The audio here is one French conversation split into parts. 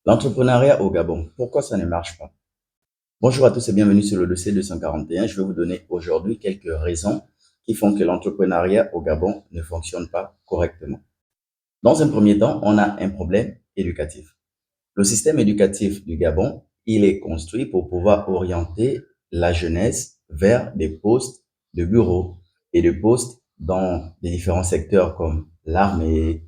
L'entrepreneuriat au Gabon, pourquoi ça ne marche pas? Bonjour à tous et bienvenue sur le dossier 241. Je vais vous donner aujourd'hui quelques raisons qui font que l'entrepreneuriat au Gabon ne fonctionne pas correctement. Dans un premier temps, on a un problème éducatif. Le système éducatif du Gabon, il est construit pour pouvoir orienter la jeunesse vers des postes de bureau et des postes dans des différents secteurs comme l'armée,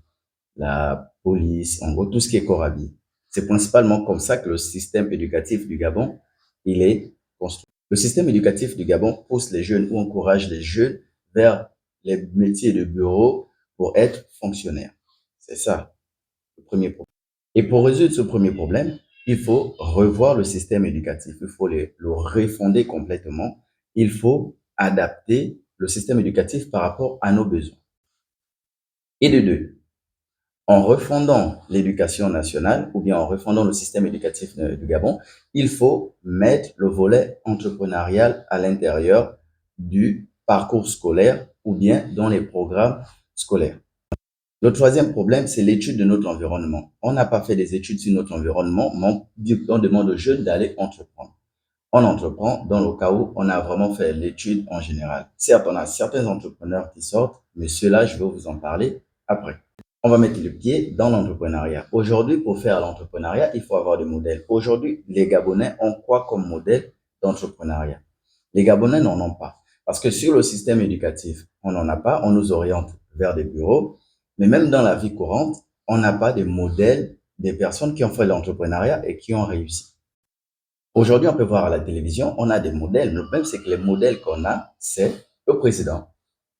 la police, en gros, tout ce qui est corps habillé. C'est principalement comme ça que le système éducatif du Gabon, il est construit. Le système éducatif du Gabon pousse les jeunes ou encourage les jeunes vers les métiers de bureau pour être fonctionnaires. C'est ça, le premier problème. Et pour résoudre ce premier problème, il faut revoir le système éducatif. Il faut le refonder complètement. Il faut adapter le système éducatif par rapport à nos besoins. Et de deux, en refondant l'éducation nationale ou bien en refondant le système éducatif du Gabon, il faut mettre le volet entrepreneurial à l'intérieur du parcours scolaire ou bien dans les programmes scolaires. Le troisième problème, c'est l'étude de notre environnement. On n'a pas fait des études sur notre environnement, mais on demande aux jeunes d'aller entreprendre. On entreprend dans le cas où on a vraiment fait l'étude en général. Certes, on a certains entrepreneurs qui sortent, mais ceux-là, je vais vous en parler après. On va mettre le pied dans l'entrepreneuriat. Aujourd'hui, pour faire l'entrepreneuriat, il faut avoir des modèles. Aujourd'hui, les Gabonais ont quoi comme modèle d'entrepreneuriat? Les Gabonais n'en ont pas. Parce que sur le système éducatif, on n'en a pas, on nous oriente vers des bureaux. Mais même dans la vie courante, on n'a pas de modèles des personnes qui ont fait l'entrepreneuriat et qui ont réussi. Aujourd'hui, on peut voir à la télévision, on a des modèles. Le problème, c'est que les modèles qu'on a, c'est le président,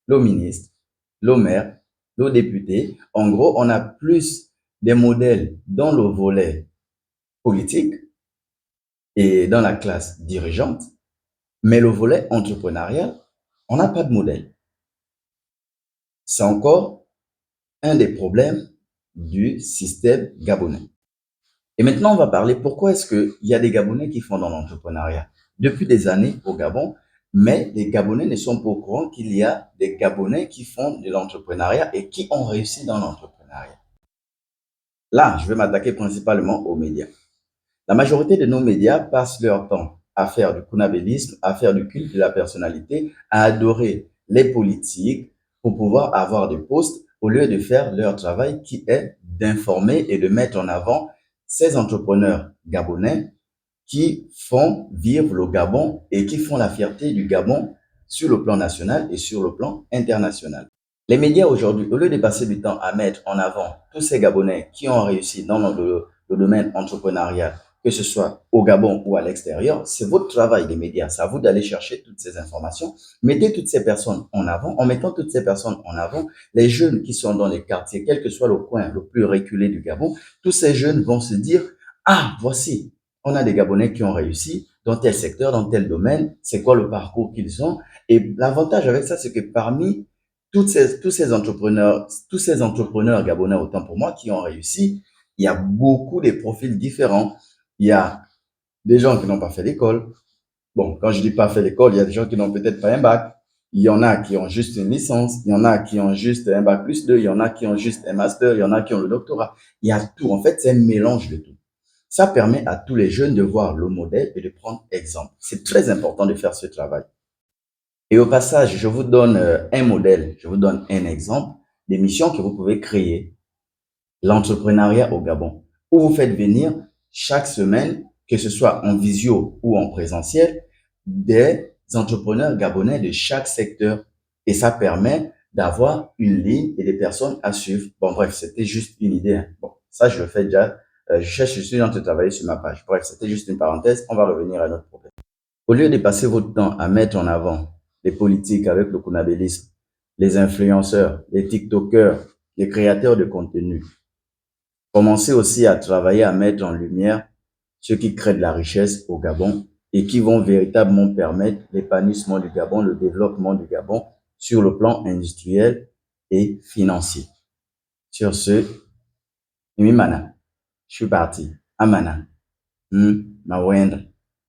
le ministre, le maire, le député. En gros, on a plus des modèles dans le volet politique et dans la classe dirigeante, mais le volet entrepreneurial, on n'a pas de modèle. C'est encore un des problèmes du système gabonais. Et maintenant, on va parler pourquoi est-ce qu'il y a des Gabonais qui font dans l'entrepreneuriat depuis des années au Gabon, mais les Gabonais ne sont pas au courant qu'il y a des Gabonais qui font de l'entrepreneuriat et qui ont réussi dans l'entrepreneuriat. Là, je vais m'attaquer principalement aux médias. La majorité de nos médias passent leur temps à faire du kunabélisme, à faire du culte de la personnalité, à adorer les politiques pour pouvoir avoir des postes au lieu de faire leur travail qui est d'informer et de mettre en avant ces entrepreneurs gabonais qui font vivre le Gabon et qui font la fierté du Gabon sur le plan national et sur le plan international. Les médias aujourd'hui, au lieu de passer du temps à mettre en avant tous ces Gabonais qui ont réussi dans le domaine entrepreneurial, que ce soit au Gabon ou à l'extérieur, c'est votre travail, les médias. C'est à vous d'aller chercher toutes ces informations. Mettez toutes ces personnes en avant. En mettant toutes ces personnes en avant, les jeunes qui sont dans les quartiers, quel que soit le coin le plus reculé du Gabon, tous ces jeunes vont se dire, ah, voici, on a des Gabonais qui ont réussi dans tel secteur, dans tel domaine, c'est quoi le parcours qu'ils ont. Et l'avantage avec ça, c'est que parmi tous ces entrepreneurs gabonais, autant pour moi, qui ont réussi, il y a beaucoup de profils différents. Il y a des gens qui n'ont pas fait l'école. Bon, quand je dis pas fait l'école, il y a des gens qui n'ont peut-être pas un bac. Il y en a qui ont juste une licence. Il y en a qui ont juste un bac plus 2. Il y en a qui ont juste un master. Il y en a qui ont le doctorat. Il y a tout. En fait, c'est un mélange de tout. Ça permet à tous les jeunes de voir le modèle et de prendre exemple. C'est très important de faire ce travail. Et au passage, je vous donne un modèle, je vous donne un exemple d'émission que vous pouvez créer, l'entrepreneuriat au Gabon, où vous faites venir chaque semaine, que ce soit en visio ou en présentiel, des entrepreneurs gabonais de chaque secteur. Et ça permet d'avoir une ligne et des personnes à suivre. Bon, bref, c'était juste une idée. Hein. Bon, ça, je le fais déjà. Je suis en train de travailler sur ma page. Bref, c'était juste une parenthèse. On va revenir à notre problème. Au lieu de passer votre temps à mettre en avant les politiques avec le kunabélisme, les influenceurs, les TikTokers, les créateurs de contenu, commencez aussi à travailler à mettre en lumière ceux qui créent de la richesse au Gabon et qui vont véritablement permettre l'épanouissement du Gabon, le développement du Gabon sur le plan industriel et financier. Sur ce, Mimana, je suis parti. Amana, Mawendre.